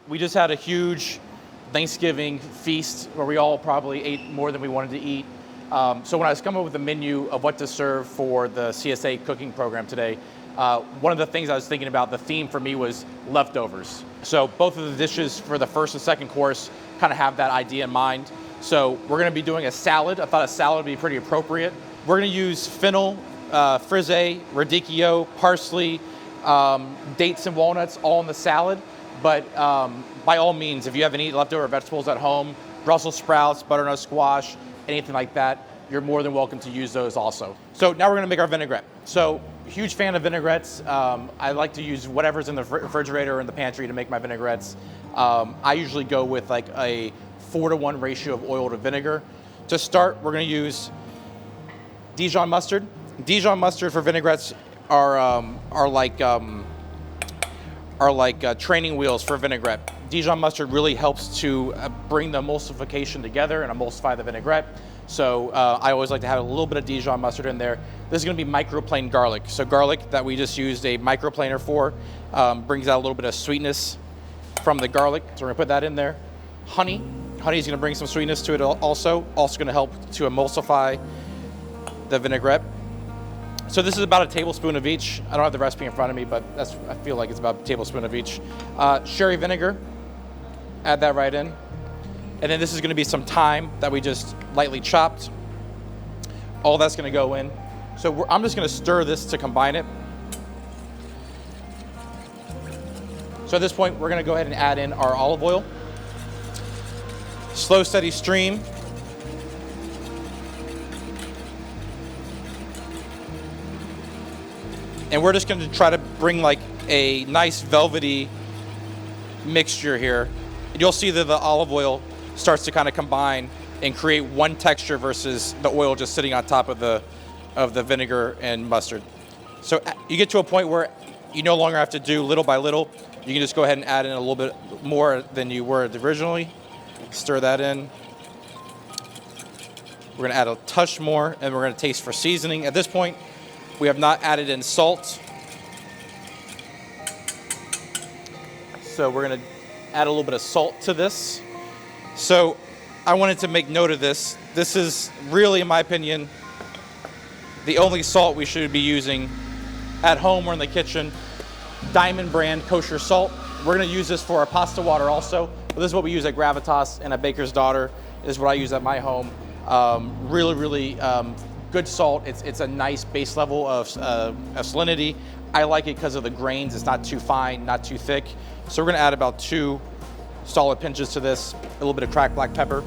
We just had a huge Thanksgiving feast where we all probably ate more than we wanted to eat. So when I was coming up with the menu of what to serve for the CSA cooking program today, one of the things I was thinking about, the theme for me was leftovers. So both of the dishes for the first and second course kind of have that idea in mind. So we're going to be doing a salad. I thought a salad would be pretty appropriate. We're going to use fennel, frisee, radicchio, parsley, dates and walnuts all in the salad. But by all means, if you have any leftover vegetables at home, Brussels sprouts, butternut squash, anything like that, you're more than welcome to use those also. So now we're going to make our vinaigrette. So huge fan of vinaigrettes. I like to use whatever's in the refrigerator or in the pantry to make my vinaigrettes. I usually go with like a 4-to-1 ratio of oil to vinegar. To start, we're going to use Dijon mustard. Dijon mustard for vinaigrettes are like training wheels for vinaigrette. Dijon mustard really helps to bring the emulsification together and emulsify the vinaigrette. So I always like to have a little bit of Dijon mustard in there. This is going to be microplaned garlic. So garlic that we just used a microplaner for brings out a little bit of sweetness from the garlic. So we're going to put that in there. Honey. Honey is going to bring some sweetness to it also. Also going to help to emulsify the vinaigrette. So this is about a tablespoon of each. I don't have the recipe in front of me, but I feel like it's about a tablespoon of each. Sherry vinegar, add that right in. And then this is going to be some thyme that we just lightly chopped. All that's going to go in. So I'm just going to stir this to combine it. So at this point, we're going to go ahead and add in our olive oil. Slow, steady stream. And we're just going to try to bring like a nice velvety mixture here. And you'll see that the olive oil starts to kind of combine and create one texture versus the oil just sitting on top of the vinegar and mustard. So you get to a point where you no longer have to do little by little. You can just go ahead and add in a little bit more than you were originally. Stir that in. We're going to add a touch more, and we're going to taste for seasoning. At this point, we have not added in salt. So we're going to add a little bit of salt to this. So I wanted to make note of this. This is really, in my opinion, the only salt we should be using at home or in the kitchen. Diamond brand kosher salt. We're going to use this for our pasta water also. But this is what we use at Gravitas and at Baker's Daughter. This is what I use at my home. Really good salt. It's a nice base level of salinity. I like it because of the grains. It's not too fine, not too thick. So we're going to add about 2 solid pinches to this. A little bit of cracked black pepper.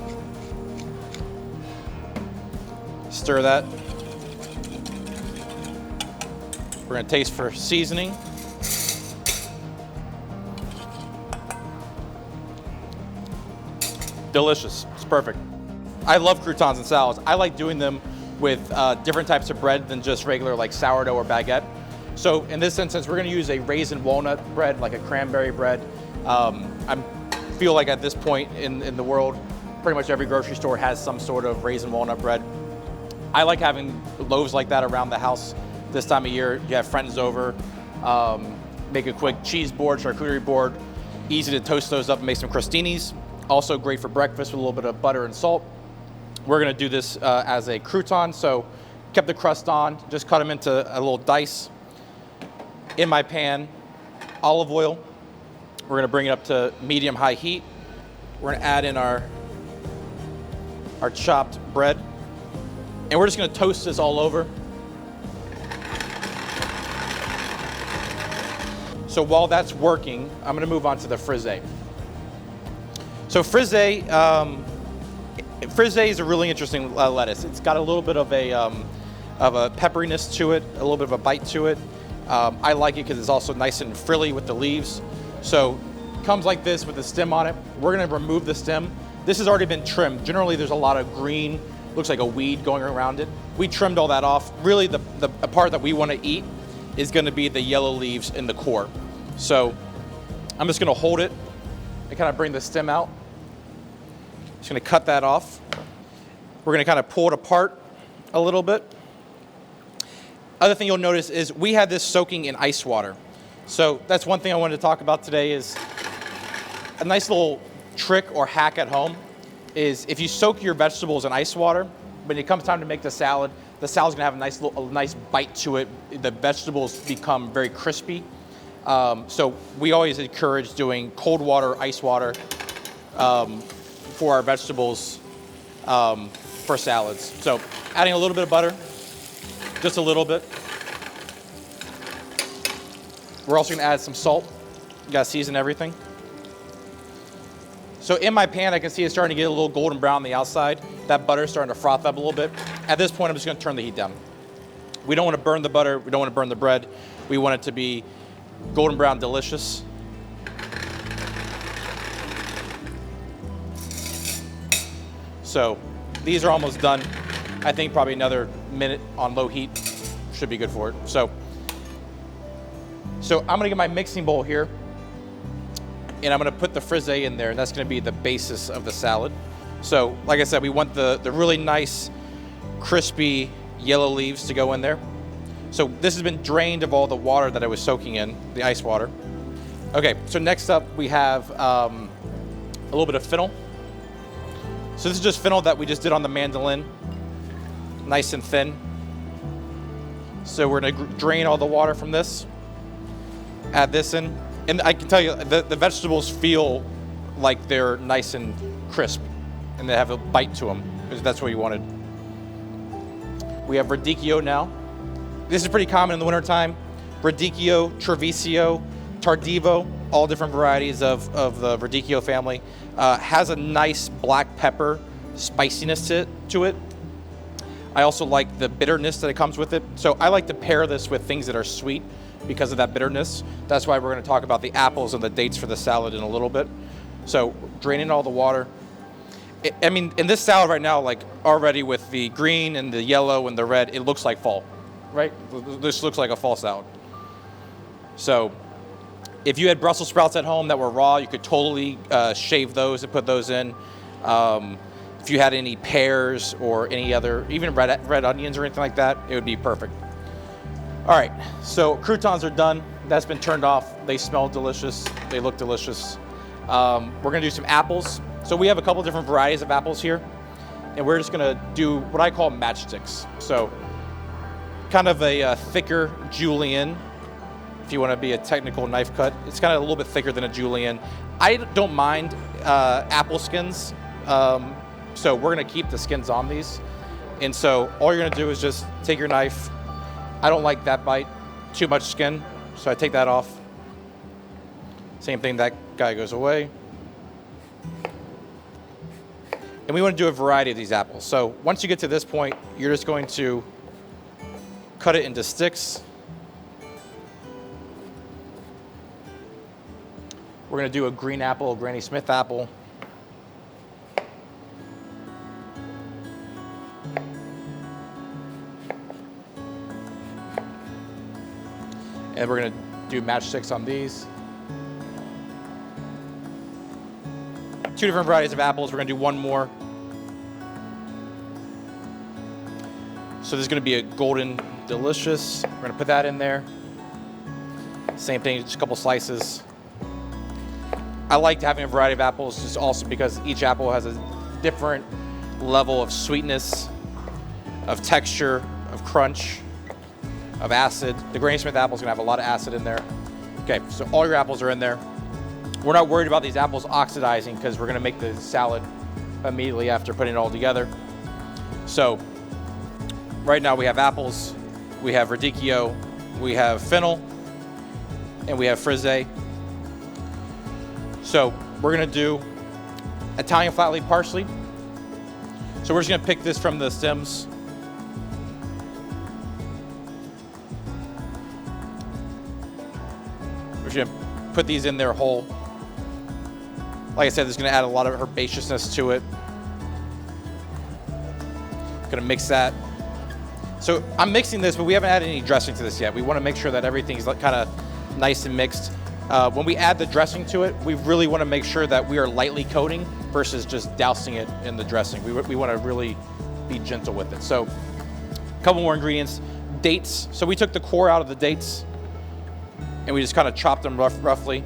Stir that. We're going to taste for seasoning. Delicious. It's perfect. I love croutons and salads. I like doing them with different types of bread than just regular like sourdough or baguette. So in this instance, we're going to use a raisin walnut bread, like a cranberry bread. I feel like at this point in the world, pretty much every grocery store has some sort of raisin walnut bread. I like having loaves like that around the house this time of year. You have friends over, make a quick cheese board, charcuterie board. Easy to toast those up and make some crostinis. Also great for breakfast with a little bit of butter and salt. We're going to do this as a crouton, so kept the crust on, just cut them into a little dice. In my pan, olive oil. We're going to bring it up to medium-high heat. We're going to add in our chopped bread, and we're just going to toast this all over. So while that's working, I'm going to move on to the frisee. So frisee is a really interesting lettuce. It's got a little bit of a pepperiness to it, a little bit of a bite to it. I like it because it's also nice and frilly with the leaves. So it comes like this with the stem on it. We're going to remove the stem. This has already been trimmed. Generally, there's a lot of green, looks like a weed going around it. We trimmed all that off. Really, the part that we want to eat is going to be the yellow leaves in the core. So I'm just going to hold it and kind of bring the stem out. Just going to cut that off. We're going to kind of pull it apart a little bit. Other thing you'll notice is we had this soaking in ice water. So that's one thing I wanted to talk about today is A nice little trick or hack at home is if you soak your vegetables in ice water, when it comes time to make the salad's gonna have a nice bite to it. The vegetables become very crispy. So we always encourage doing cold water, ice water for our vegetables for salads. So adding a little bit of butter, just a little bit. We're also gonna add some salt. You gotta season everything. So in my pan, I can see it's starting to get a little golden brown on the outside. That butter's starting to froth up a little bit. At this point, I'm just gonna turn the heat down. We don't wanna burn the butter, we don't wanna burn the bread. We want it to be golden brown, delicious. So these are almost done. I think probably another minute on low heat should be good for it. So I'm gonna get my mixing bowl here, and I'm gonna put the frisee in there, and that's gonna be the basis of the salad. So like I said, we want the really nice, crispy yellow leaves to go in there. So this has been drained of all the water that I was soaking in, the ice water. Okay, so next up we have a little bit of fennel. So this is just fennel that we just did on the mandolin, nice and thin. So we're gonna drain all the water from this, add this in, and I can tell you the vegetables feel like they're nice and crisp, and they have a bite to them, because that's what you wanted. We have radicchio now. This is pretty common in the wintertime. Radicchio, Treviso, Tardivo, all different varieties of the radicchio family. Has a nice black pepper spiciness to it. I also like the bitterness that it comes with it. So I like to pair this with things that are sweet because of that bitterness. That's why we're gonna talk about the apples and the dates for the salad in a little bit. So draining all the water. I mean, in this salad right now, like already with the green and the yellow and the red, it looks like fall, right? This looks like a fall salad. So if you had Brussels sprouts at home that were raw, you could totally shave those and put those in. If you had any pears or any other, even red onions or anything like that, it would be perfect. All right, so croutons are done. That's been turned off. They smell delicious. They look delicious. We're gonna do some apples. So we have a couple different varieties of apples here, and we're just gonna do what I call matchsticks. So kind of a thicker julienne, if you wanna be a technical knife cut. It's kind of a little bit thicker than a julienne. I don't mind apple skins, so we're gonna keep the skins on these. And so all you're gonna do is just take your knife. I don't like that bite, too much skin, so I take that off. Same thing, that guy goes away. And we want to do a variety of these apples. So once you get to this point, you're just going to cut it into sticks. We're going to do a green apple, a Granny Smith apple. And we're going to do matchsticks on these. Two different varieties of apples. We're gonna do one more. So there's gonna be a golden delicious. We're gonna put that in there. Same thing, just a couple slices. I like having a variety of apples just also because each apple has a different level of sweetness, of texture, of crunch, of acid. The Granny Smith apple is gonna have a lot of acid in there. Okay, so all your apples are in there. We're not worried about these apples oxidizing because we're gonna make the salad immediately after putting it all together. So right now we have apples, we have radicchio, we have fennel, and we have frisee. So we're gonna do Italian flat leaf parsley. So we're just gonna pick this from the stems. We're just gonna put these in there whole. Like I said, this is gonna add a lot of herbaceousness to it. Gonna mix that. So I'm mixing this, but we haven't added any dressing to this yet. We wanna make sure that everything's kind of nice and mixed. When we add the dressing to it, we really wanna make sure that we are lightly coating versus just dousing it in the dressing. We wanna really be gentle with it. So a couple more ingredients. Dates. So we took the core out of the dates and we just kind of chopped them roughly.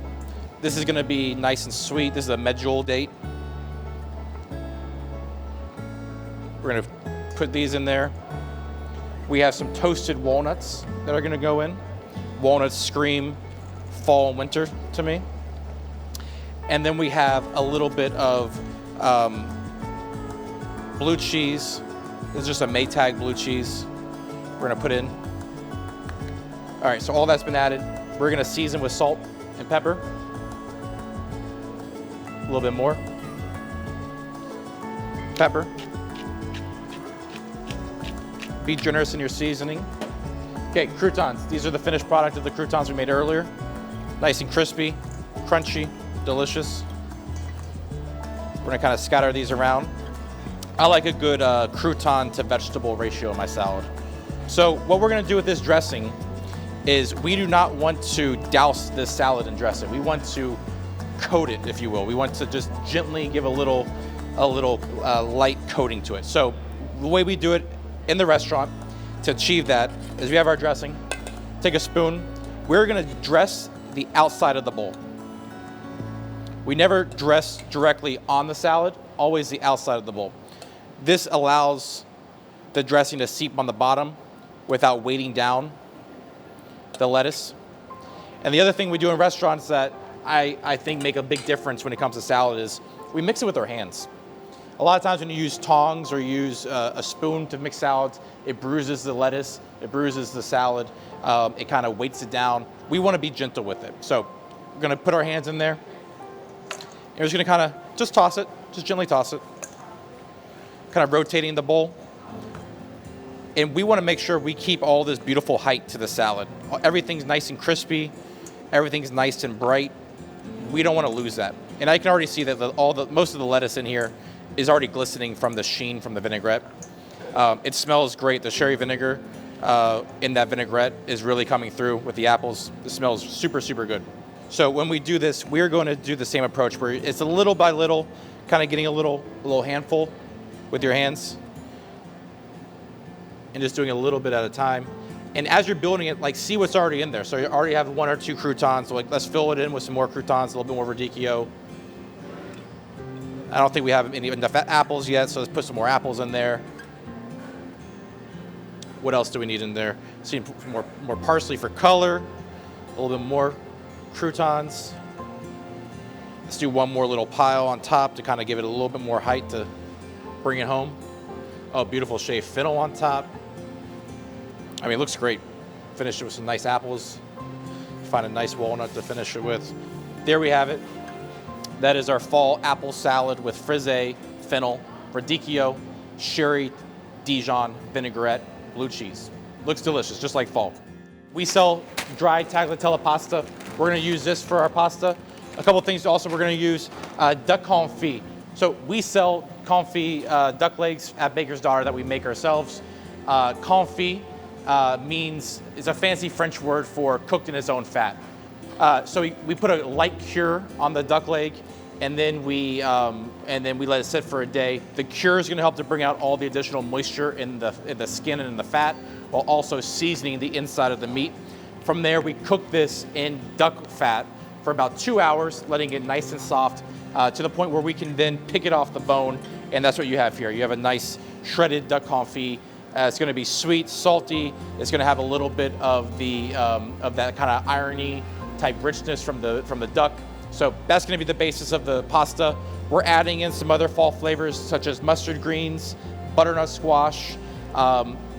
This is gonna be nice and sweet. This is a medjool date. We're gonna put these in there. We have some toasted walnuts that are gonna go in. Walnuts scream fall and winter to me. And then we have a little bit of blue cheese. This is just a Maytag blue cheese we're gonna put in. All right, so all that's been added. We're gonna season with salt and pepper. A little bit more. Pepper. Be generous in your seasoning. Okay, croutons. These are the finished product of the croutons we made earlier. Nice and crispy, crunchy, delicious. We're gonna kind of scatter these around. I like a good crouton to vegetable ratio in my salad. So what we're gonna do with this dressing is we do not want to douse this salad in dressing. We want to coat it, if you will. We want to just gently give a little light coating to it. So the way we do it in the restaurant to achieve that is we have our dressing. Take a spoon. We're gonna dress the outside of the bowl. We never dress directly on the salad, always the outside of the bowl. This allows the dressing to seep on the bottom without weighting down the lettuce. And the other thing we do in restaurants that I think make a big difference when it comes to salad is we mix it with our hands. A lot of times when you use tongs or use a spoon to mix salads, it bruises the lettuce, it bruises the salad, it kind of weights it down. We want to be gentle with it. So we're gonna put our hands in there. And we're just gonna kind of just toss it, just gently toss it. Kind of rotating the bowl. And we want to make sure we keep all this beautiful height to the salad. Everything's nice and crispy. Everything's nice and bright. We don't want to lose that. And I can already see that most of the lettuce in here is already glistening from the sheen from the vinaigrette. It smells great. The sherry vinegar in that vinaigrette is really coming through with the apples. It smells super, super good. So when we do this, we're going to do the same approach where it's a little by little, kind of getting a little handful with your hands and just doing a little bit at a time. And as you're building it, like, see what's already in there. So you already have 1 or 2 croutons. So like, let's fill it in with some more croutons, a little bit more radicchio. I don't think we have enough apples yet, so let's put some more apples in there. What else do we need in there? See more parsley for color, a little bit more croutons. Let's do one more little pile on top to kind of give it a little bit more height to bring it home. Oh, beautiful shaved fennel on top. I mean, it looks great. Finish it with some nice apples. Find a nice walnut to finish it with. There we have it. That is our fall apple salad with frisee, fennel, radicchio, sherry, Dijon, vinaigrette, blue cheese. Looks delicious, just like fall. We sell dry tagliatelle pasta. We're gonna use this for our pasta. A couple things also, we're gonna use duck confit. So we sell confit duck legs at Baker's Daughter that we make ourselves. Confit means, is a fancy French word for cooked in its own fat. So we put a light cure on the duck leg, and then we let it sit for a day. The cure is going to help to bring out all the additional moisture in the skin and in the fat, while also seasoning the inside of the meat. From there, we cook this in duck fat for about 2 hours, letting it nice and soft to the point where we can then pick it off the bone, and that's what you have here. You have a nice shredded duck confit. It's going to be sweet, salty. It's going to have a little bit of that kind of irony type richness from the duck. So that's going to be the basis of the pasta. We're adding in some other fall flavors such as mustard greens, butternut squash.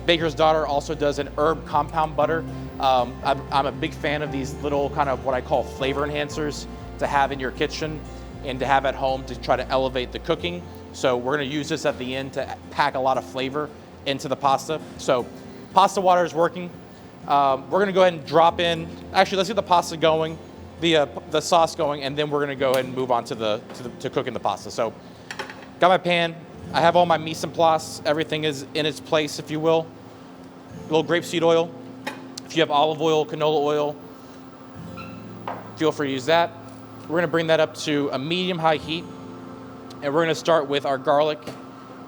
Baker's Daughter also does an herb compound butter. I'm a big fan of these little kind of what I call flavor enhancers to have in your kitchen and to have at home to try to elevate the cooking. So we're going to use this at the end to pack a lot of flavor into the pasta. So pasta water is working. We're gonna go ahead and drop in, actually let's get the pasta going, the sauce going, and then we're gonna go ahead and move on to cooking the pasta. So got my pan, I have all my mise en place, everything is in its place, if you will. A little grapeseed oil. If you have olive oil, canola oil, feel free to use that. We're gonna bring that up to a medium-high heat, and we're gonna start with our garlic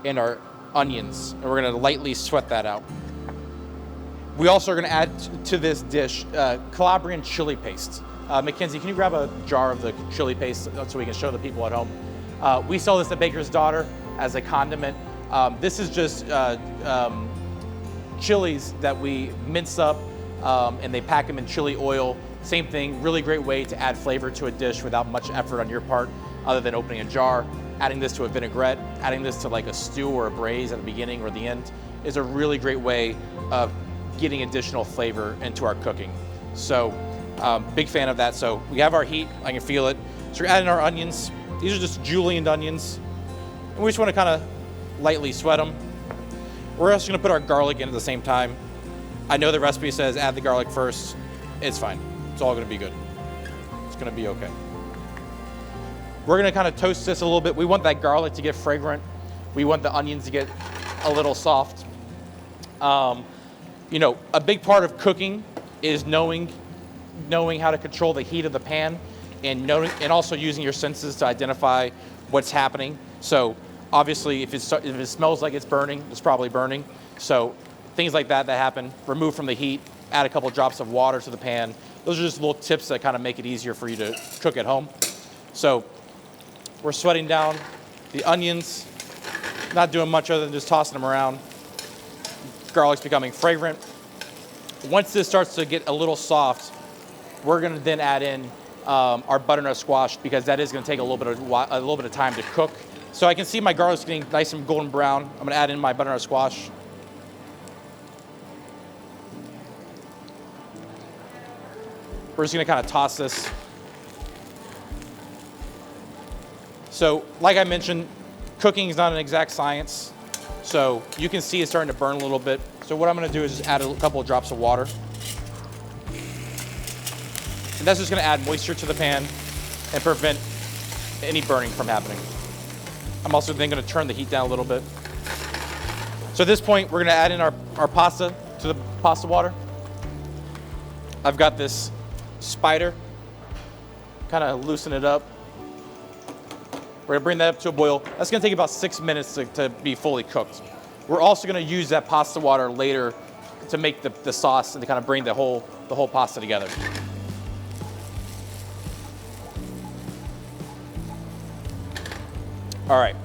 and our onions, and we're gonna lightly sweat that out. We also are gonna add to this dish Calabrian chili paste. Mackenzie, can you grab a jar of the chili paste so we can show the people at home? We sell this at Baker's Daughter as a condiment. This is just chilies that we mince up and they pack them in chili oil. Same thing, really great way to add flavor to a dish without much effort on your part other than opening a jar. Adding this to a vinaigrette, adding this to like a stew or a braise at the beginning or the end is a really great way of getting additional flavor into our cooking. So big fan of that. So we have our heat, I can feel it. So we're adding our onions. These are just julienned onions. And we just want to kind of lightly sweat them. We're also going to put our garlic in at the same time. I know the recipe says add the garlic first. It's fine. It's all going to be good. It's going to be okay. We're going to kind of toast this a little bit. We want that garlic to get fragrant. We want the onions to get a little soft. You know, a big part of cooking is knowing how to control the heat of the pan and also using your senses to identify what's happening. So obviously, if it smells like it's burning, it's probably burning. So things like that happen, remove from the heat, add a couple drops of water to the pan. Those are just little tips that kind of make it easier for you to cook at home. So we're sweating down the onions, not doing much other than just tossing them around. Garlic's becoming fragrant. Once this starts to get a little soft, we're going to then add in our butternut squash because that is going to take a little bit of time to cook. So I can see my garlic's getting nice and golden brown. I'm going to add in my butternut squash. We're just going to kind of toss this. So like I mentioned, cooking is not an exact science. So you can see it's starting to burn a little bit. So what I'm going to do is just add a couple of drops of water. And that's just going to add moisture to the pan and prevent any burning from happening. I'm also then going to turn the heat down a little bit. So at this point, we're going to add in our pasta to the pasta water. I've got this spider, kind of loosen it up. We're gonna bring that up to a boil. That's gonna take about 6 minutes to be fully cooked. We're also gonna use that pasta water later to make the sauce and to kind of bring the whole pasta together. All right,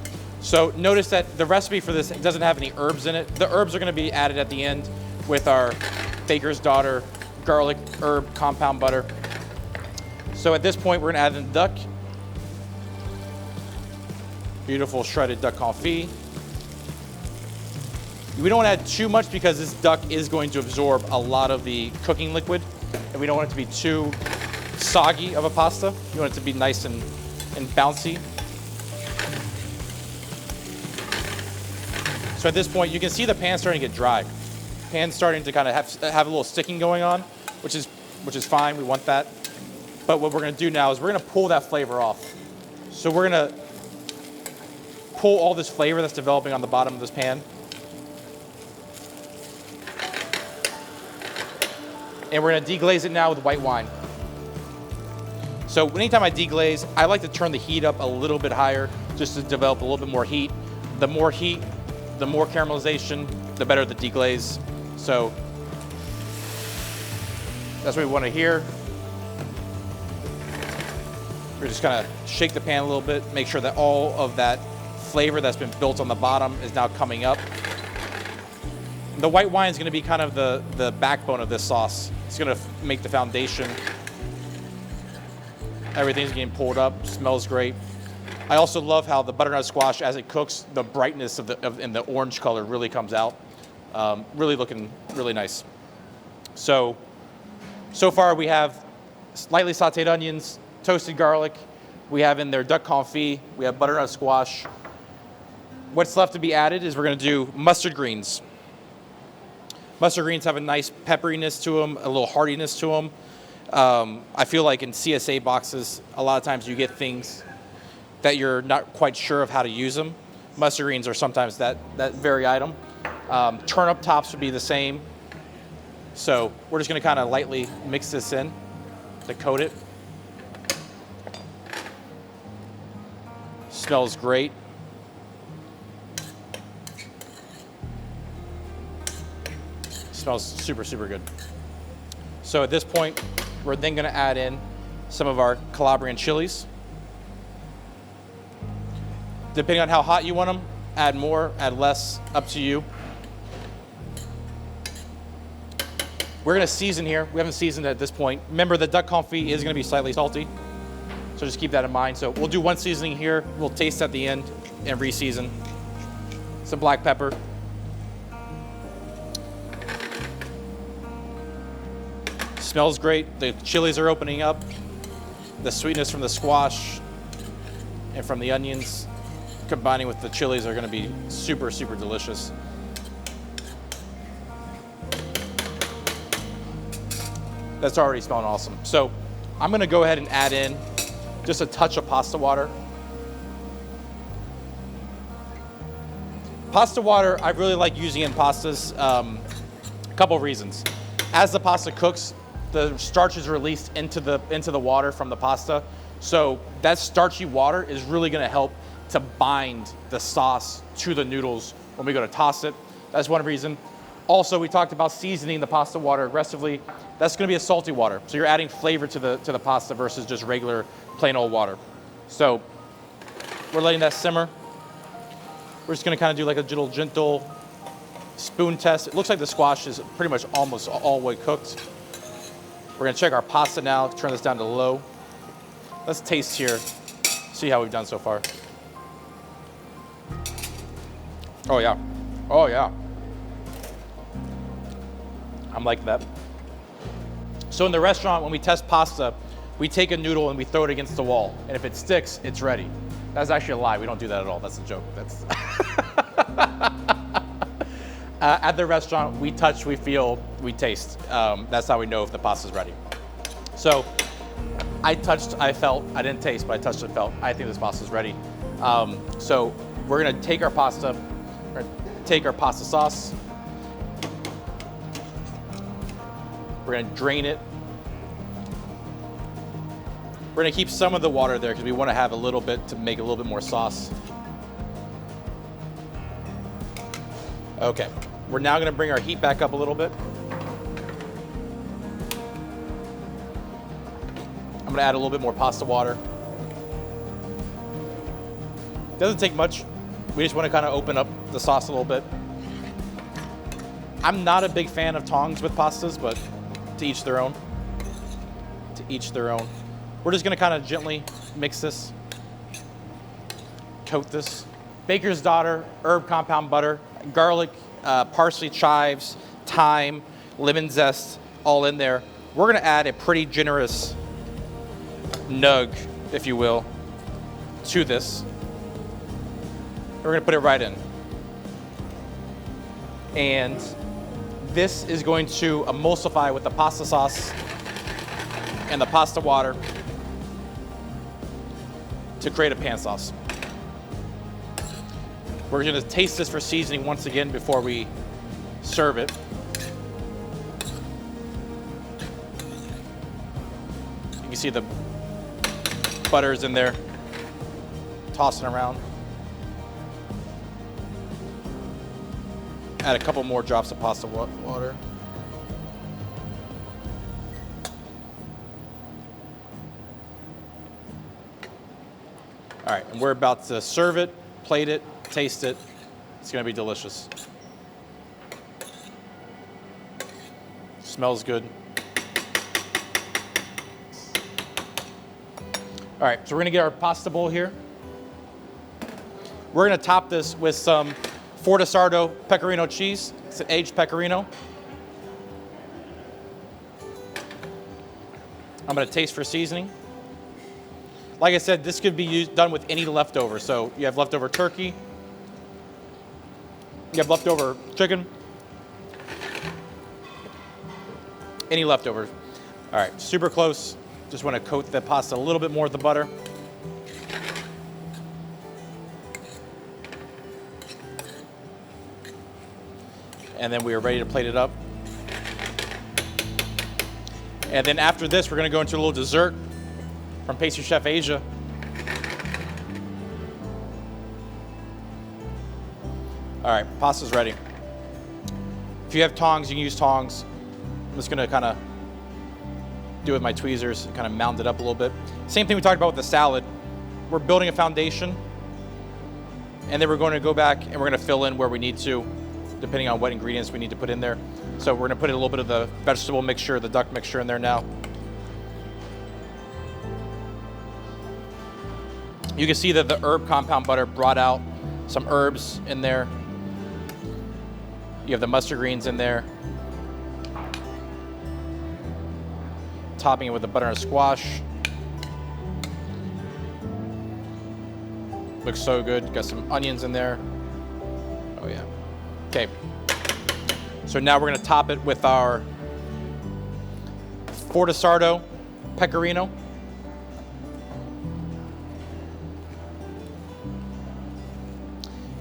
so notice that the recipe for this doesn't have any herbs in it. The herbs are gonna be added at the end with our Baker's Daughter garlic herb compound butter. So at this point, we're gonna add in the duck. Beautiful shredded duck confit. We don't want to add too much because this duck is going to absorb a lot of the cooking liquid, and we don't want it to be too soggy of a pasta. You want it to be nice and bouncy. So at this point, you can see the pan starting to get dry. Pan's starting to kind of have a little sticking going on, which is fine. We want that. But what we're going to do now is we're going to pull that flavor off. So we're going to pull all this flavor that's developing on the bottom of this pan. And we're going to deglaze it now with white wine. So anytime I deglaze, I like to turn the heat up a little bit higher just to develop a little bit more heat. The more heat, the more caramelization, the better the deglaze. So that's what we want to hear. We're just gonna shake the pan a little bit, make sure that all of that flavor that's been built on the bottom is now coming up. The white wine is gonna be kind of the backbone of this sauce. It's gonna make the foundation. Everything's getting pulled up, smells great. I also love how the butternut squash, as it cooks, the brightness and the orange color really comes out. Really looking really nice. So far we have lightly sauteed onions, toasted garlic. We have in there duck confit. We have butternut squash. What's left to be added is we're going to do mustard greens. Mustard greens have a nice pepperiness to them, a little heartiness to them. I feel like in CSA boxes, a lot of times you get things that you're not quite sure of how to use them. Mustard greens are sometimes that very item. Turnip tops would be the same. So we're just going to kind of lightly mix this in to coat it. Smells great. Smells super, super good. So at this point, we're then gonna add in some of our Calabrian chilies. Depending on how hot you want them, add more, add less, up to you. We're gonna season here. We haven't seasoned at this point. Remember, the duck confit is gonna be slightly salty, so just keep that in mind. So we'll do one seasoning here. We'll taste at the end and re-season. Some black pepper. Smells great. The chilies are opening up. The sweetness from the squash and from the onions combining with the chilies are gonna be super, super delicious. That's already smelling awesome. So I'm gonna go ahead and add in just a touch of pasta water. Pasta water, I really like using in pastas. A couple of reasons. As the pasta cooks, the starch is released into the water from the pasta. So that starchy water is really gonna help to bind the sauce to the noodles when we go to toss it. That's one reason. Also, we talked about seasoning the pasta water aggressively. That's gonna be a salty water. So you're adding flavor to the pasta versus just regular plain old water. So we're letting that simmer. We're just gonna kind of do like a little gentle spoon test. It looks like the squash is pretty much almost all the way cooked. We're gonna check our pasta now, turn this down to low. Let's taste here, see how we've done so far. Oh yeah, oh yeah. I'm liking that. So in the restaurant, when we test pasta, we take a noodle and we throw it against the wall. And if it sticks, it's ready. That's actually a lie, we don't do that at all, that's a joke. That's at the restaurant, we touch, we feel, we taste. That's how we know if the pasta's ready. So I touched, I felt, I didn't taste, but I touched and felt. I think this pasta's ready. So we're gonna take our pasta, we're gonna take our pasta sauce, we're gonna drain it. We're gonna keep some of the water there because we wanna have a little bit to make a little bit more sauce. Okay, we're now gonna bring our heat back up a little bit. I'm gonna add a little bit more pasta water. Doesn't take much. We just wanna kinda open up the sauce a little bit. I'm not a big fan of tongs with pastas, but to each their own. To each their own. We're just gonna kinda gently mix this, coat this. Baker's Daughter, herb compound butter, garlic, parsley chives, thyme, lemon zest, all in there. We're gonna add a pretty generous nug, if you will, to this. We're gonna put it right in. And this is going to emulsify with the pasta sauce and the pasta water to create a pan sauce. We're gonna taste this for seasoning once again before we serve it. You can see the butter's in there, tossing around. Add a couple more drops of pasta water. All right, and we're about to serve it, plate it, taste it. It's gonna be delicious. Smells good. All right, so we're gonna get our pasta bowl here. We're gonna top this with some Fortisardo pecorino cheese. It's an aged pecorino. I'm gonna taste for seasoning. Like I said, this could be done with any leftover. So you have leftover turkey, you have leftover chicken, any leftovers. All right, super close. Just wanna coat the pasta a little bit more with the butter. And then we are ready to plate it up. And then after this, we're gonna go into a little dessert from Pastry Chef Asia. All right, pasta's ready. If you have tongs, you can use tongs. I'm just gonna kinda do it with my tweezers and kind of mound it up a little bit. Same thing we talked about with the salad. We're building a foundation, and then we're going to go back and we're going to fill in where we need to, depending on what ingredients we need to put in there. So we're going to put a little bit of the vegetable mixture, the duck mixture in there now. You can see that the herb compound butter brought out some herbs in there. You have the mustard greens in there. Topping it with the butter and squash. Looks so good. Got some onions in there. Oh yeah. Okay. So now we're gonna top it with our Fortisardo pecorino.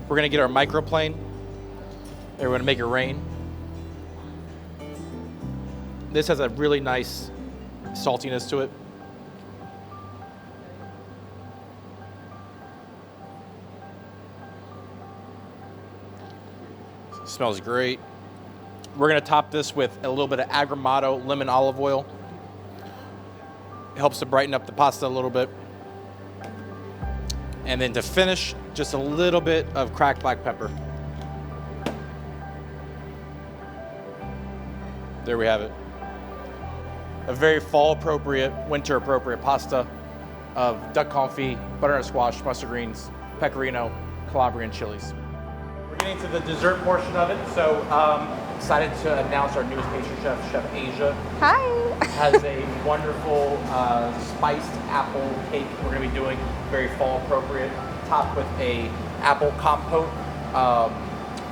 We're gonna get our microplane, and we're gonna make it rain. This has a really nice saltiness to it. Smells great. We're gonna top this with a little bit of Agrumato lemon olive oil. It helps to brighten up the pasta a little bit. And then to finish, just a little bit of cracked black pepper. There we have it. A very fall appropriate, winter appropriate pasta of duck confit, butter and squash, mustard greens, pecorino, Calabrian chilies. We're getting to the dessert portion of it, so excited to announce our newest pastry chef, Chef Asia. Hi. Has a wonderful spiced apple cake we're going to be doing, very fall appropriate, topped with a apple compote.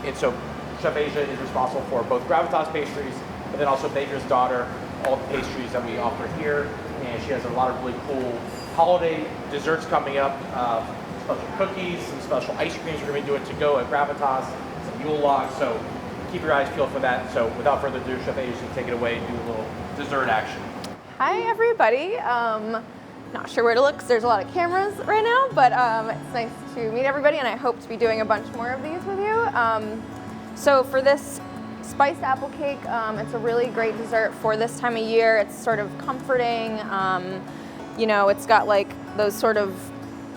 And so Chef Asia is responsible for both Gravitas pastries, but then also Baker's Daughter, all the pastries that we offer here. And she has a lot of really cool holiday desserts coming up, special cookies, some special ice creams we're going to be doing to go at Gravitas, some Yule logs. So keep your eyes peeled for that. So without further ado, Chef Asia can take it away and do a little dessert action. Hi, everybody. Not sure where to look because there's a lot of cameras right now, but it's nice to meet everybody, and I hope to be doing a bunch more of these with you. So for this spiced apple cake, it's a really great dessert for this time of year. It's sort of comforting. You know, it's got like those sort of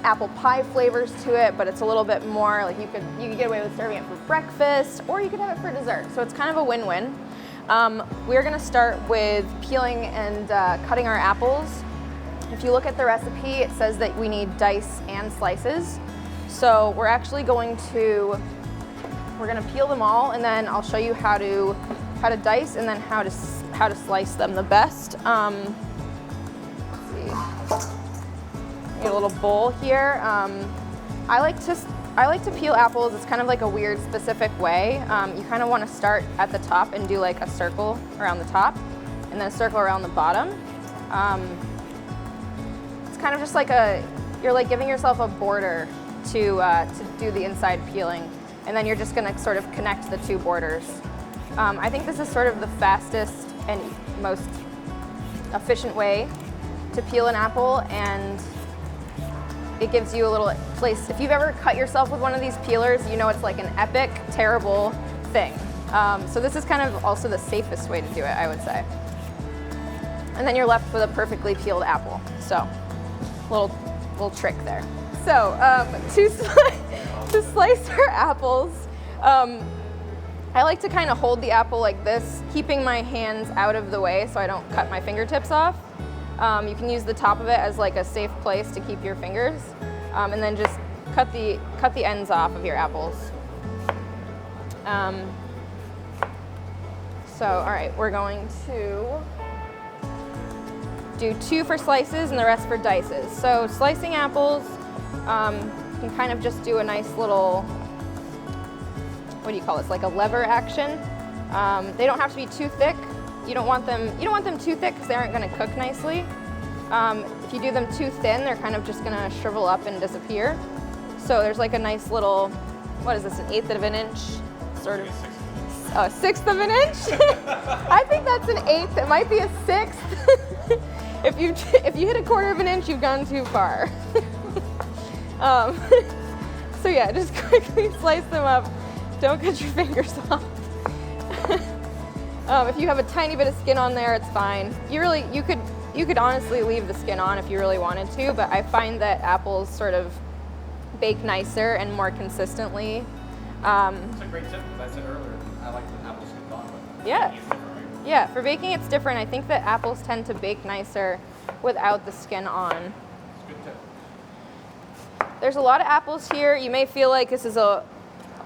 apple pie flavors to it, but it's a little bit more like you could get away with serving it for breakfast, or you could have it for dessert. So it's kind of a win-win. We're gonna start with peeling and cutting our apples. If you look at the recipe, it says that we need dice and slices. So we're actually we're gonna peel them all, and then I'll show you how to dice and then how to slice them the best. Let's see. Get a little bowl here. I like to peel apples. It's kind of like a weird specific way. You kind of want to start at the top and do like a circle around the top, and then a circle around the bottom. It's kind of just like you're like giving yourself a border to do the inside peeling, and then you're just going to sort of connect the two borders. I think this is sort of the fastest and most efficient way to peel an apple, and it gives you a little place. If you've ever cut yourself with one of these peelers, you know it's like an epic, terrible thing. So this is kind of also the safest way to do it, I would say. And then you're left with a perfectly peeled apple. So, little trick there. So, to slice our apples, I like to kind of hold the apple like this, keeping my hands out of the way so I don't cut my fingertips off. You can use the top of it as like a safe place to keep your fingers, and then just cut the ends off of your apples. So, all right, we're going to do 2 for slices and the rest for dices. So slicing apples, you can kind of just do a nice little, what do you call this, like a lever action. They don't have to be too thick. You don't want them too thick because they aren't going to cook nicely. If you do them too thin, they're kind of just going to shrivel up and disappear. So there's like a nice little, what is this, 1/8 of an inch? Sort of. A 1/6 of an inch? I think that's an 1/8. It might be a 1/6. If you hit a 1/4 of an inch, you've gone too far. So yeah, just quickly slice them up. Don't cut your fingers off. If you have a tiny bit of skin on there, it's fine. You could You could honestly leave the skin on if you really wanted to, but I find that apples sort of bake nicer and more consistently. It's a great tip, because I said earlier, I like the apple skin on, but Yeah. it's different, right? Yeah, for baking it's different. I think that apples tend to bake nicer without the skin on. It's a good tip. There's a lot of apples here. You may feel like this is a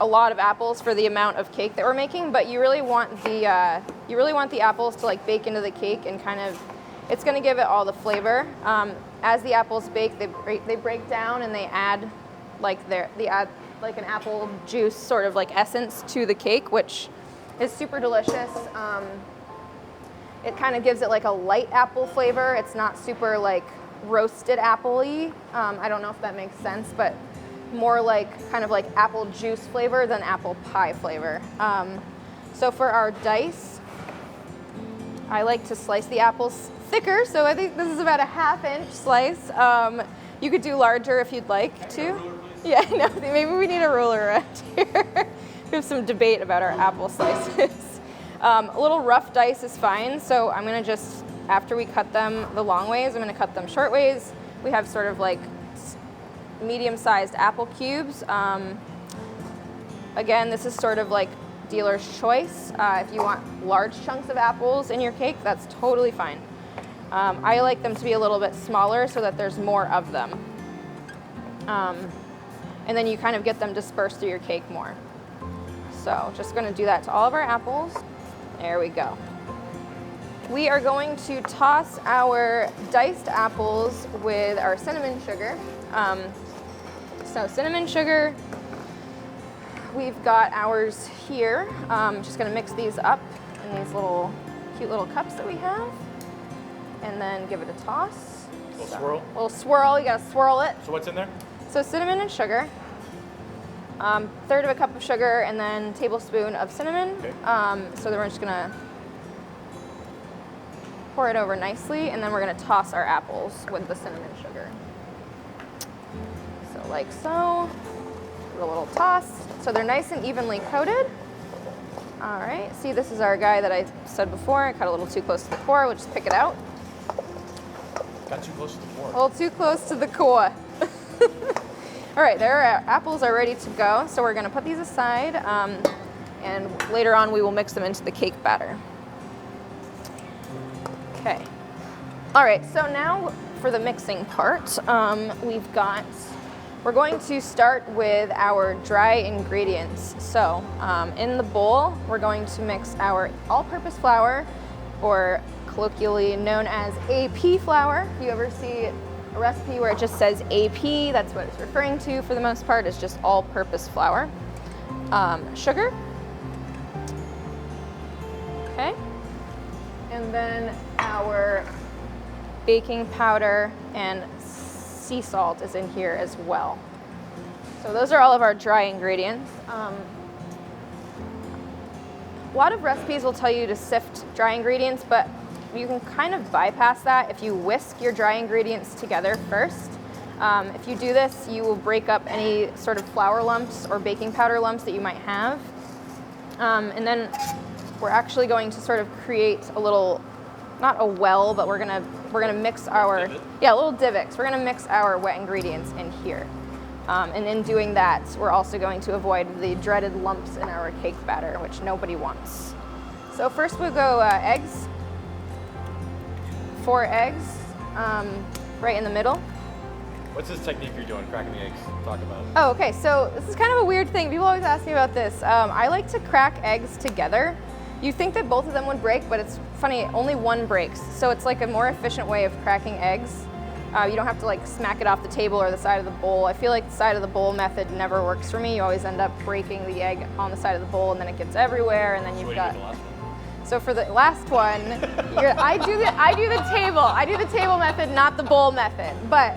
lot of apples for the amount of cake that we're making, but you really want the apples to like bake into the cake and kind of, it's going to give it all the flavor. As the apples bake, they break down and they add like like an apple juice sort of like essence to the cake, which is super delicious. It kind of gives it like a light apple flavor. It's not super like roasted apple-y. I don't know if that makes sense, but more like kind of like apple juice flavor than apple pie flavor. So for our dice, I like to slice the apples thicker, so I think this is about a 1/2 inch slice. You could do larger if you'd like to. Yeah, no, maybe we need a ruler around here. We have some debate about our apple slices. A little rough dice is fine, so I'm gonna just, after we cut them the long ways, I'm gonna cut them short ways. We have sort of like medium-sized apple cubes. Again, this is sort of like dealer's choice. If you want large chunks of apples in your cake, that's totally fine. I like them to be a little bit smaller so that there's more of them. And then you kind of get them dispersed through your cake more. So just gonna do that to all of our apples. There we go. We are going to toss our diced apples with our cinnamon sugar. So cinnamon sugar, we've got ours here. Just gonna mix these up in these cute little cups that we have, and then give it a toss. Swirl? A little swirl, you gotta swirl it. So what's in there? So cinnamon and sugar, 1/3 of a cup of sugar, and then tablespoon of cinnamon. Okay. So then we're just gonna pour it over nicely, and then we're gonna toss our apples with the cinnamon sugar. So like so, give it a little toss. So they're nice and evenly coated. All right, see, this is our guy that I said before. I cut a little too close to the core, we'll just pick it out. Got too close to the core. A little too close to the core. All right, there, our apples are ready to go. So we're gonna put these aside, and later on we will mix them into the cake batter. Okay. All right, so now for the mixing part, we're going to start with our dry ingredients. So in the bowl, we're going to mix our all-purpose flour, or colloquially known as AP flour. If you ever see a recipe where it just says AP, that's what it's referring to for the most part. It's just all-purpose flour. Sugar. Okay. And then our baking powder and sea salt is in here as well. So those are all of our dry ingredients. A lot of recipes will tell you to sift dry ingredients, but you can kind of bypass that if you whisk your dry ingredients together first. If you do this, you will break up any sort of flour lumps or baking powder lumps that you might have. And then we're actually going to sort of create a little, not a well, but we're gonna mix our, little divots. We're gonna mix our wet ingredients in here. And in doing that, we're also going to avoid the dreaded lumps in our cake batter, which nobody wants. So first we'll go eggs. 4 eggs, right in the middle. What's this technique you're doing, cracking the eggs? Talk about it. Oh, okay, so this is kind of a weird thing. People always ask me about this. I like to crack eggs together. You think that both of them would break, but it's funny, only one breaks. So it's like a more efficient way of cracking eggs. You don't have to like smack it off the table or the side of the bowl. I feel like the side of the bowl method never works for me. You always end up breaking the egg on the side of the bowl, and then it gets everywhere, and then you've got... So for the last one, I do the table method, not the bowl method. But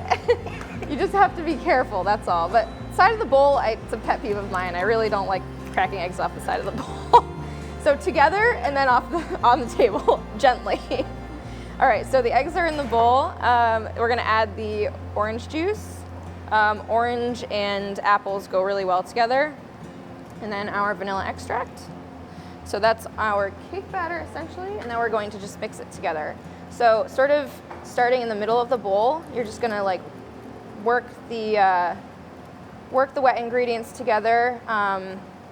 you just have to be careful, that's all. But side of the bowl, it's a pet peeve of mine. I really don't like cracking eggs off the side of the bowl. So together and then on the table, gently. All right, so the eggs are in the bowl. We're gonna add the orange juice. Orange and apples go really well together. And then our vanilla extract. So that's our cake batter essentially, and now we're going to just mix it together. So sort of starting in the middle of the bowl, you're just gonna like work the wet ingredients together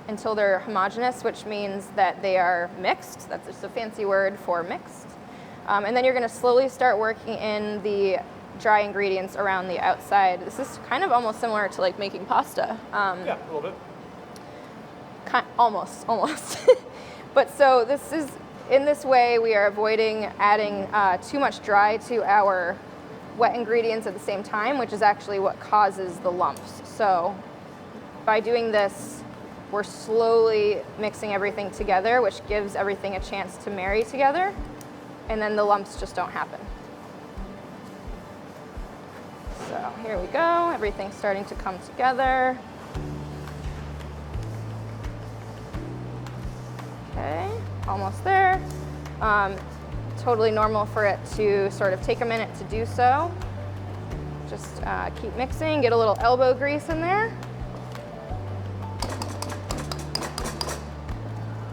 until they're homogeneous, which means that they are mixed. That's just a fancy word for mixed. And then you're gonna slowly start working in the dry ingredients around the outside. This is kind of almost similar to like making pasta. Yeah, a little bit. Almost. But so in this way, we are avoiding adding too much dry to our wet ingredients at the same time, which is actually what causes the lumps. So by doing this, we're slowly mixing everything together, which gives everything a chance to marry together, and then the lumps just don't happen. So here we go, everything's starting to come together. Okay, almost there. Totally normal for it to sort of take a minute to do so. Just keep mixing, get a little elbow grease in there.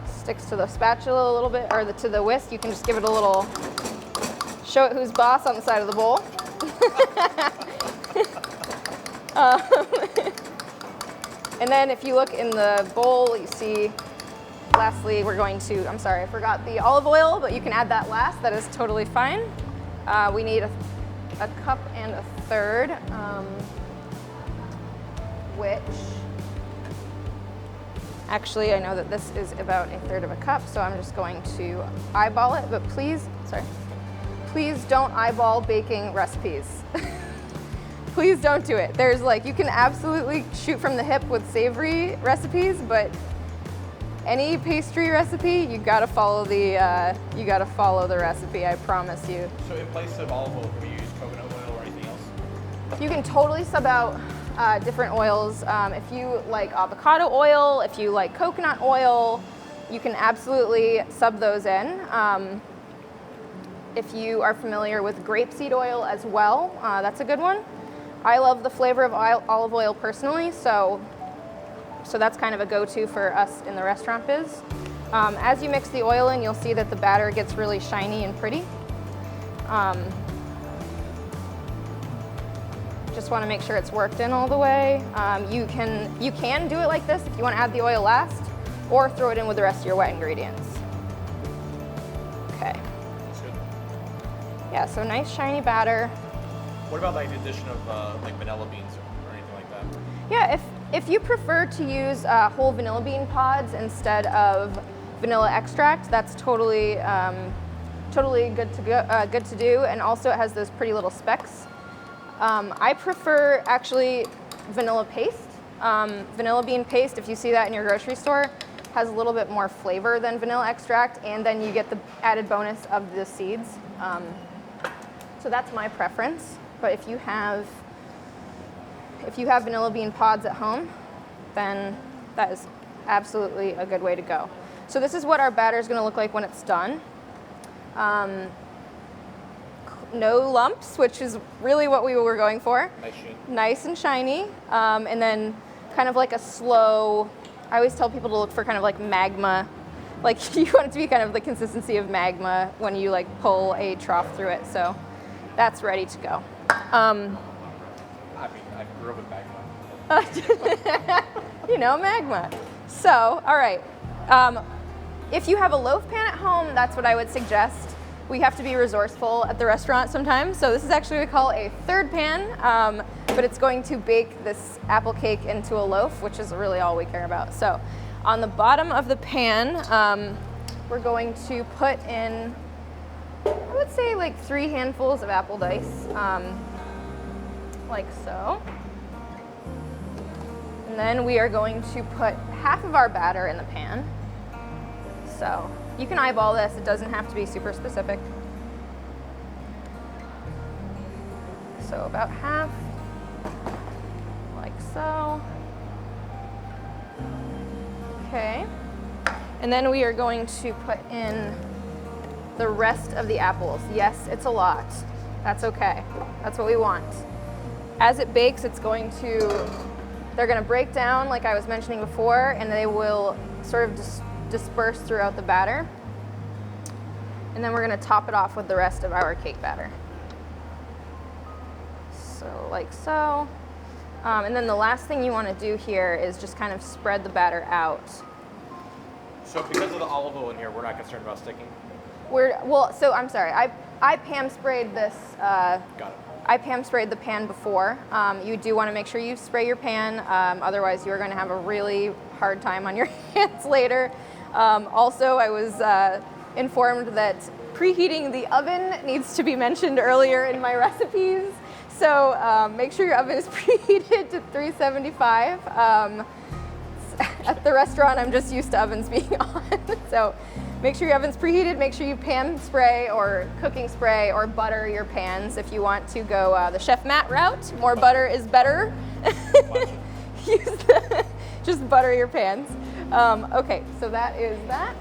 Sticks to the spatula a little bit, or to the whisk. You can just give it a little, show it who's boss on the side of the bowl. And then if you look in the bowl, you see, lastly, we're going to, I'm sorry, I forgot the olive oil, but you can add that last. That is totally fine. We need a cup and a third, which, actually, I know that this is about a third of a cup, so I'm just going to eyeball it, but please don't eyeball baking recipes. Please don't do it. There's like, you can absolutely shoot from the hip with savory recipes, but any pastry recipe, you gotta follow the recipe, I promise you. So in place of olive oil, can we use coconut oil or anything else? You can totally sub out different oils. If you like avocado oil, if you like coconut oil, you can absolutely sub those in. If you are familiar with grapeseed oil as well, that's a good one. I love the flavor of olive oil personally, so that's kind of a go-to for us in the restaurant biz. As you mix the oil in, you'll see that the batter gets really shiny and pretty. Just want to make sure it's worked in all the way. You can do it like this if you want to add the oil last, or throw it in with the rest of your wet ingredients. Okay. That's good. Yeah, so nice shiny batter. What about like the addition of like vanilla beans or anything like that? Yeah, if you prefer to use whole vanilla bean pods instead of vanilla extract, that's totally good to do, and also it has those pretty little specks. I prefer actually vanilla paste. Vanilla bean paste, if you see that in your grocery store, has a little bit more flavor than vanilla extract, and then you get the added bonus of the seeds. So that's my preference. But if you have vanilla bean pods at home, then that is absolutely a good way to go. So this is what our batter is going to look like when it's done. No lumps, which is really what we were going for. Nice and shiny. And then kind of like a slow, I always tell people to look for kind of like magma. Like you want it to be kind of the consistency of magma when you like pull a trough through it. So that's ready to go. I mean, I grew up with magma. You know, magma. So, all right. If you have a loaf pan at home, that's what I would suggest. We have to be resourceful at the restaurant sometimes. So this is actually what we call a third pan, but it's going to bake this apple cake into a loaf, which is really all we care about. So on the bottom of the pan, we're going to put in, I would say like 3 handfuls of apple dice, like so. And then we are going to put half of our batter in the pan. So you can eyeball this, it doesn't have to be super specific. So about half, like so. Okay. And then we are going to put in the rest of the apples. Yes, it's a lot. That's okay. That's what we want. As it bakes, they're going to break down like I was mentioning before, and they will sort of disperse throughout the batter. And then we're gonna top it off with the rest of our cake batter. So like so. And then the last thing you wanna do here is just kind of spread the batter out. So because of the olive oil in here, we're not concerned about sticking? So I'm sorry, I Pam sprayed this. Got it. I Pam sprayed the pan before. You do want to make sure you spray your pan, otherwise you're going to have a really hard time on your hands later. Also, I was informed that preheating the oven needs to be mentioned earlier in my recipes. So make sure your oven is preheated to 375. At the restaurant, I'm just used to ovens being on. So make sure your oven's preheated. Make sure you pan spray or cooking spray or butter your pans if you want to go the Chef Matt route. More butter is better. Just butter your pans. Okay, so that is that.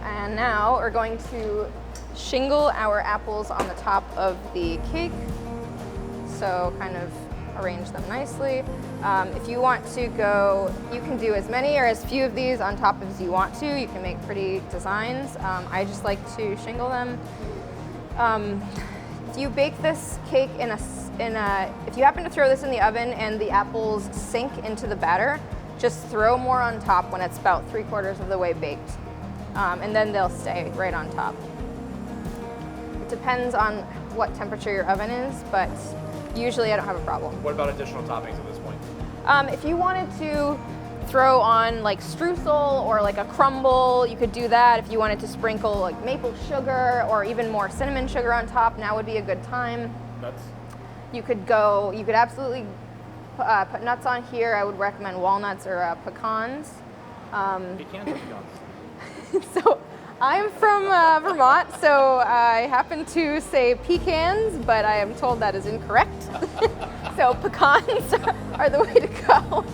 And now we're going to shingle our apples on the top of the cake. So kind of arrange them nicely. If you want to go, you can do as many or as few of these on top as you want to. You can make pretty designs. I just like to shingle them. If you bake this cake if you happen to throw this in the oven and the apples sink into the batter, just throw more on top when it's about 3/4 of the way baked. And then they'll stay right on top. It depends on what temperature your oven is, but usually I don't have a problem. What about additional toppings at this point? If you wanted to throw on like streusel or like a crumble, you could do that. If you wanted to sprinkle like maple sugar or even more cinnamon sugar on top, now would be a good time. Nuts? You could absolutely put nuts on here. I would recommend walnuts or pecans. Pecans or pecans? So I'm from Vermont, so I happen to say pecans, but I am told that is incorrect. So pecans are the way to go.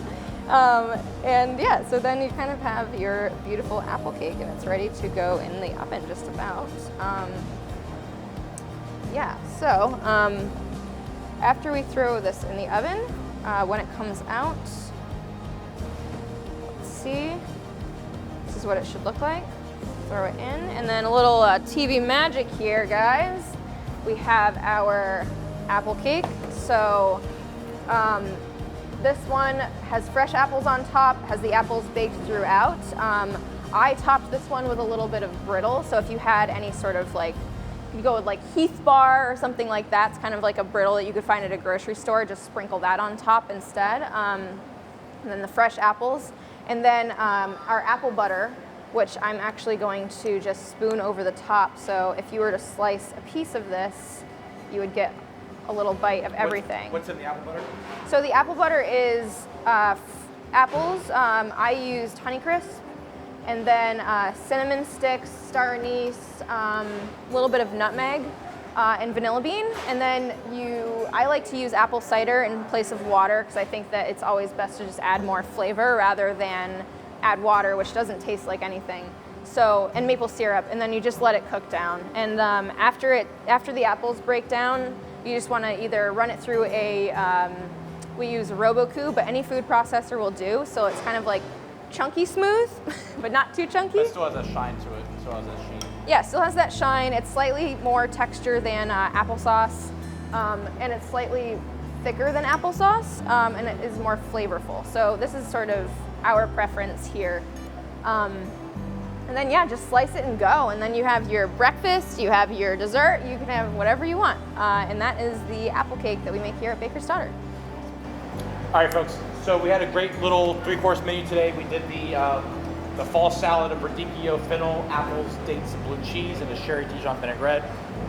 And yeah, so then you kind of have your beautiful apple cake and it's ready to go in the oven just about. Yeah, so after we throw this in the oven, when it comes out, let's see, this is what it should look like. Throw it in, and then a little TV magic here, guys. We have our apple cake. So this one has fresh apples on top, has the apples baked throughout. I topped this one with a little bit of brittle, so if you had any sort of like, you go with like Heath bar or something like that, it's kind of like a brittle that you could find at a grocery store, just sprinkle that on top instead. And then the fresh apples, and then our apple butter, which I'm actually going to just spoon over the top. So if you were to slice a piece of this, you would get a little bite of everything. What's in the apple butter? So the apple butter is apples. I used Honeycrisp, and then cinnamon sticks, star anise, a little bit of nutmeg, and vanilla bean. And then I like to use apple cider in place of water because I think that it's always best to just add more flavor rather than add water, which doesn't taste like anything. So, and maple syrup, and then you just let it cook down. And after the apples break down, you just want to either run it through we use a Robocoup, but any food processor will do. So it's kind of like chunky smooth, but not too chunky. But it still has a shine to it. Still has that sheen. Yeah, still has that shine. It's slightly more texture than applesauce, and it's slightly thicker than applesauce, and it is more flavorful. So this is sort of our preference here. And then yeah, just slice it and go. And then you have your breakfast, you have your dessert, you can have whatever you want. And that is the apple cake that we make here at Baker's Daughter. All right, folks. So we had a great little 3-course menu today. We did the fall salad of radicchio, fennel, apples, dates, and blue cheese, and a sherry Dijon vinaigrette.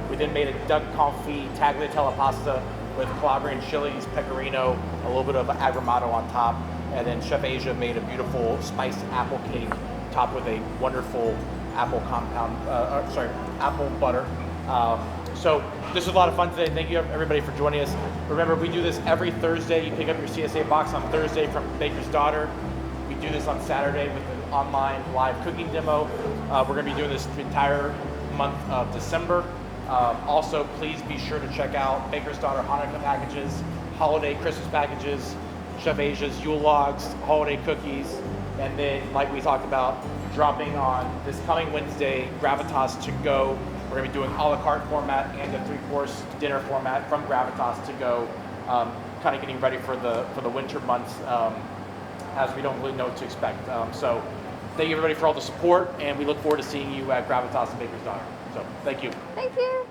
We then made a duck confit tagliatelle pasta with Calabrian chilies, pecorino, a little bit of agrumato on top. And then Chef Asia made a beautiful spiced apple cake topped with a wonderful apple apple butter. So this was a lot of fun today. Thank you everybody for joining us. Remember, we do this every Thursday. You pick up your CSA box on Thursday from Baker's Daughter. We do this on Saturday with an online live cooking demo. We're gonna be doing this the entire month of December. Also, please be sure to check out Baker's Daughter Hanukkah packages, holiday Christmas packages, Chef Asia's Yule logs, holiday cookies, and then, like we talked about, dropping on this coming Wednesday, Gravitas to go. We're going to be doing a la carte format and a 3-course dinner format from Gravitas to go, kind of getting ready for the winter months, as we don't really know what to expect. So thank you everybody for all the support, and we look forward to seeing you at Gravitas and Baker's Daughter. So thank you. Thank you.